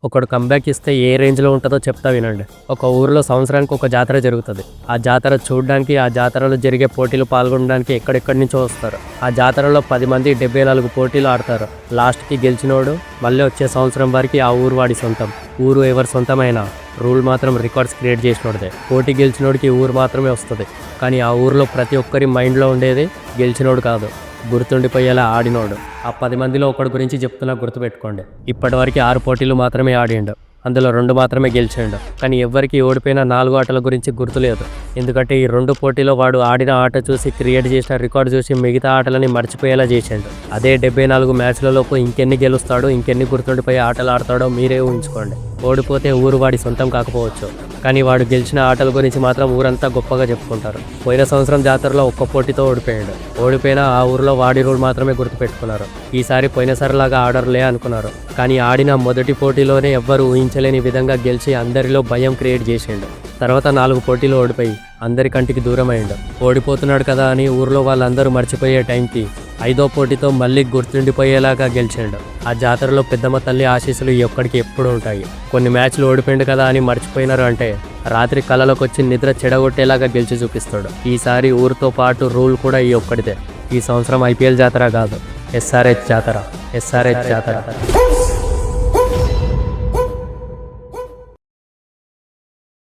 ఒకడు కంబ్యాక్ ఇస్తే ఏ రేంజ్లో ఉంటుందో చెప్తా వినండి. ఒక ఊరిలో సంవత్సరానికి ఒక జాతర జరుగుతుంది. ఆ జాతర చూడడానికి, ఆ జాతరలో జరిగే పోటీలు పాల్గొనడానికి ఎక్కడెక్కడి నుంచో వస్తారు. ఆ జాతరలో 10 మంది 74 పోటీలు ఆడతారు. లాస్ట్కి గెలిచినోడు మళ్ళీ వచ్చే సంవత్సరం వరకు ఆ ఊరు వాడి సొంతం. ఊరు ఎవరి సొంతమైనా రూల్ మాత్రం రికార్డ్స్ క్రియేట్ చేసినోడిదే. పోటీ గెలిచినోడికి ఊరు మాత్రమే వస్తుంది. కానీ ఆ ఊరిలో ప్రతి ఒక్కరి మైండ్లో ఉండేది గెలిచినోడు కాదు, గుర్తుండిపోయేలా ఆడినోడు. ఆ 10 మందిలో ఒకటి గురించి చెప్తున్నా, గుర్తుపెట్టుకోండి. ఇప్పటివరకు 6 పోటీలు మాత్రమే ఆడిండు, అందులో 2 మాత్రమే గెలిచిండు. కానీ ఎవ్వరికి ఓడిపోయిన 4 ఆటల గురించి గుర్తులేదు. ఎందుకంటే ఈ 2 పోటీలో వాడు ఆడిన ఆట చూసి, క్రియేట్ చేసిన రికార్డు చూసి మిగతా ఆటలని మర్చిపోయేలా చేసిండు. అదే 74 మ్యాచ్లలోపు ఇంకెన్ని గెలుస్తాడో, ఇంకెన్ని గుర్తుండిపోయే ఆటలు ఆడతాడో మీరే ఊహించుకోండి. ఓడిపోతే ఊరు వాడి సొంతం కాకపోవచ్చు, కానీ వాడు గెలిచిన ఆటల గురించి మాత్రం ఊరంతా గొప్పగా చెప్పుకుంటారు. పోయిన సంవత్సరం జాతరలో ఒక్క పోటీతో ఓడిపోయాడు. ఓడిపోయినా ఆ ఊరిలో వాడి రూల్ మాత్రమే గుర్తుపెట్టుకున్నారు. ఈసారి పోయినసారిలాగా ఆడర్లే అనుకున్నారు. కానీ ఆడిన మొదటి పోటీలోనే ఎవ్వరు ఊహించలేని విధంగా గెలిచి అందరిలో భయం క్రియేట్ చేసిండు. తర్వాత 4 పోటీలు ఓడిపోయి అందరి కంటికి దూరమైండు. ఓడిపోతున్నాడు కదా అని ఊర్లో వాళ్ళందరూ మర్చిపోయే టైంకి 5వ పోటీతో మళ్ళీ గుర్తుండిపోయేలాగా గెలిచిండు. ఆ జాతరలో పెద్దమ్మ తల్లి ఆశీస్సులు ఒక్కడికి ఎప్పుడు ఉంటాయి. కొన్ని మ్యాచ్లు ఓడిపోయిండు కదా అని మర్చిపోయినారు అంటే రాత్రి కళ్ళలోకి వచ్చి నిద్ర చెడగొట్టేలాగా గెలిచి చూపిస్తాడు. ఈసారి ఊరితో పాటు రూల్ కూడా ఈ ఒక్కడిదే. ఈ సంవత్సరం IPL జాతర కాదు, SRH జాతర.